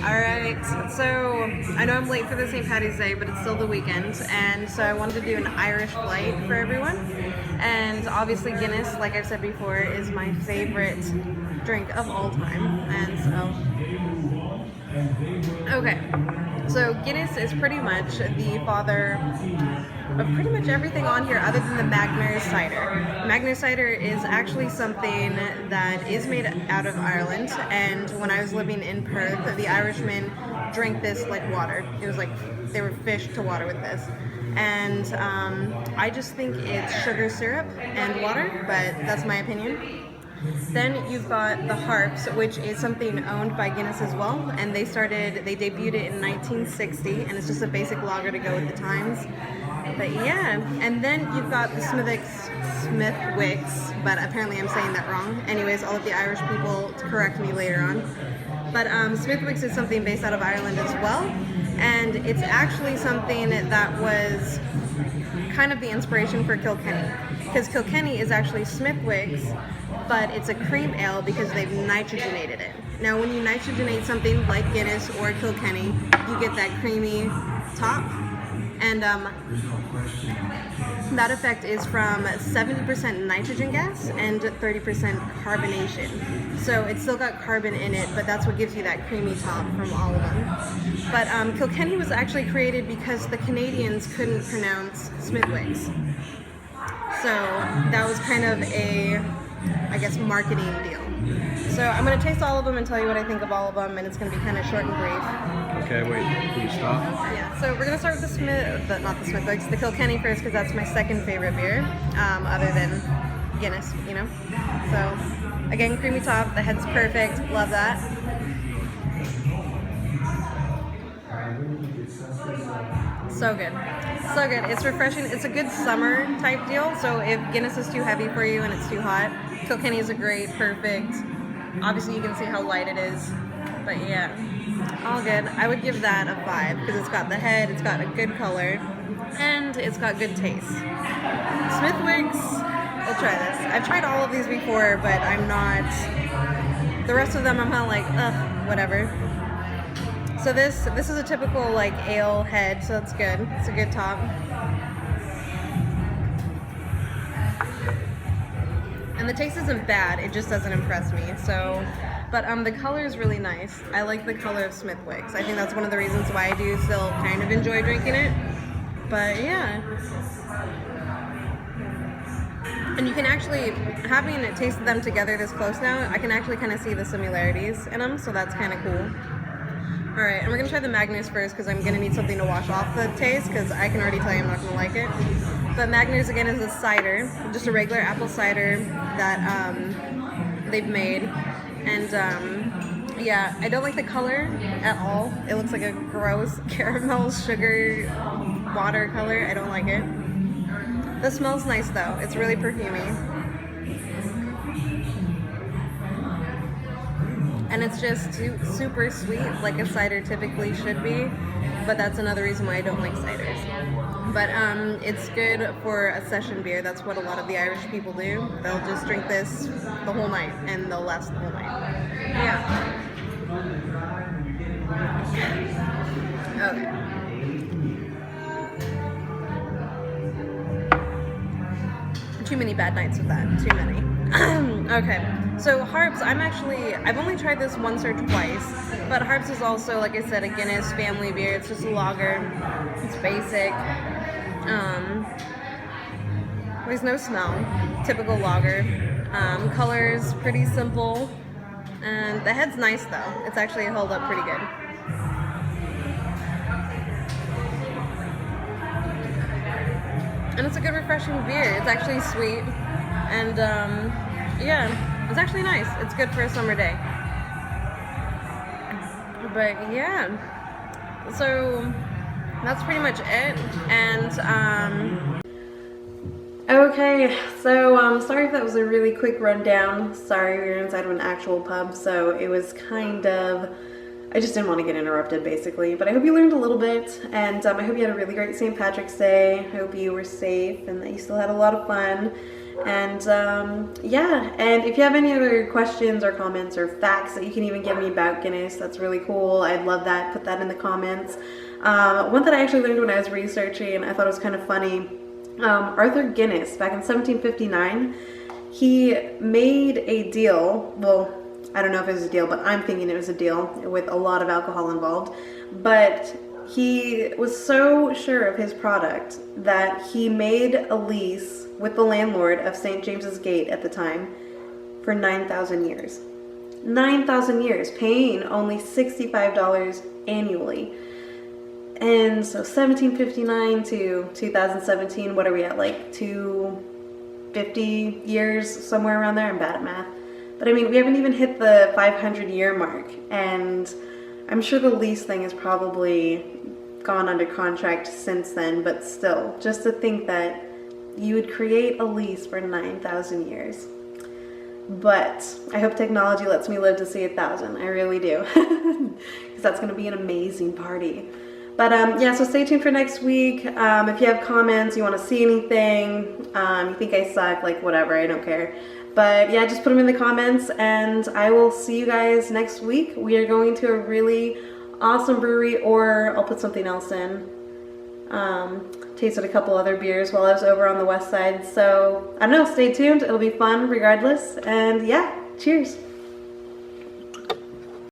Alright, so I know I'm late for the St. Patty's Day, but it's still the weekend, and so I wanted to do an Irish flight for everyone. And obviously Guinness, like I've said before, is my favorite drink of all time. And so, okay, so Guinness is pretty much the father of pretty much everything on here other than the Magner cider. Magner cider is actually something that is made out of Ireland, and when I was living in Perth, the Irishmen drank this like water. It was like they were fished to water with this. And I just think it's sugar syrup and water, but that's my opinion. Then you've got the Harps, which is something owned by Guinness as well, and they debuted it in 1960, and it's just a basic lager to go with the times. But yeah, and then you've got the Smithwicks, but apparently I'm saying that wrong. Anyways, I'll let the Irish people correct me later on. But Smithwicks is something based out of Ireland as well, and it's actually something that was kind of the inspiration for Kilkenny, because Kilkenny is actually Smithwicks, but it's a cream ale because they've nitrogenated it. Now when you nitrogenate something like Guinness or Kilkenny, you get that creamy top, and that effect is from 70% nitrogen gas and 30% carbonation. So it's still got carbon in it, but that's what gives you that creamy top from all of them. But Kilkenny was actually created because the Canadians couldn't pronounce Smithwicks. So that was kind of a, I guess, marketing deal. So I'm going to taste all of them and tell you what I think of all of them, and it's going to be kind of short and brief. Okay, wait, can you stop? Yeah, so we're going to start with the Smithwicks, the Kilkenny first, because that's my second favorite beer, other than Guinness, you know? So, again, creamy top, the head's perfect, love that. So good. So good. It's refreshing. It's a good summer type deal, so if Guinness is too heavy for you and it's too hot, Kilkenny is a great, perfect. Obviously you can see how light it is, but yeah, all good. I would give that a 5 because it's got the head, it's got a good color, and it's got good taste. Smithwicks, we'll try this. I've tried all of these before, but I'm not, the rest of them I'm kind of like, ugh, whatever. So this is a typical like ale head, so that's good. It's a good top. And the taste isn't bad, it just doesn't impress me. So, but the color is really nice. I like the color of Smithwicks. I think that's one of the reasons why I do still kind of enjoy drinking it. But yeah. And you can actually, having it tasted them together this close now, I can actually kind of see the similarities in them, so that's kind of cool. Alright, and we're going to try the Magners first because I'm going to need something to wash off the taste because I can already tell you I'm not going to like it. But Magners, again, is a cider, just a regular apple cider that they've made. And yeah, I don't like the color at all. It looks like a gross caramel sugar water color. I don't like it. The smell's nice though. It's really perfumey. And it's just super sweet, like a cider typically should be, but that's another reason why I don't like ciders. But it's good for a session beer. That's what a lot of the Irish people do. They'll just drink this the whole night, and they'll last the whole night. Yeah. Okay. Too many bad nights with that. Too many. Okay. So Harps, I've only tried this once or twice, but Harps is also, like I said, a Guinness family beer. It's just a lager. It's basic. There's no smell. Typical lager. Color's pretty simple. And the head's nice though. It's actually held up pretty good. And it's a good refreshing beer. It's actually sweet. And yeah, it's actually nice. It's good for a summer day. But yeah, so that's pretty much it. And okay, so sorry if that was a really quick rundown. Sorry, we were inside of an actual pub, so it was kind of, I just didn't want to get interrupted basically. But I hope you learned a little bit, and I hope you had a really great St. Patrick's Day. I hope you were safe and that you still had a lot of fun. And yeah, and if you have any other questions or comments or facts that you can even give me about Guinness, that's really cool. I'd love that. Put that in the comments. One that I actually learned when I was researching, and I thought it was kind of funny. Arthur Guinness, back in 1759, he made a deal. Well, I don't know if it was a deal, but I'm thinking it was a deal with a lot of alcohol involved. But he was so sure of his product that he made a lease with the landlord of St. James's Gate at the time for 9,000 years. 9,000 years, paying only $65 annually. And so 1759 to 2017, what are we at, like 250 years, somewhere around there? I'm bad at math. But I mean, we haven't even hit the 500-year mark, and I'm sure the lease thing has probably gone under contract since then, but still, just to think that you would create a lease for 9,000 years. But I hope technology lets me live to see 1,000. I really do. Because that's going to be an amazing party. But yeah, so stay tuned for next week. If you have comments, you want to see anything, you think I suck, like whatever, I don't care. But yeah, just put them in the comments, and I will see you guys next week. We are going to a really awesome brewery, or I'll put something else in. Tasted a couple other beers while I was over on the west side. So I don't know, stay tuned. It'll be fun regardless. And yeah, cheers.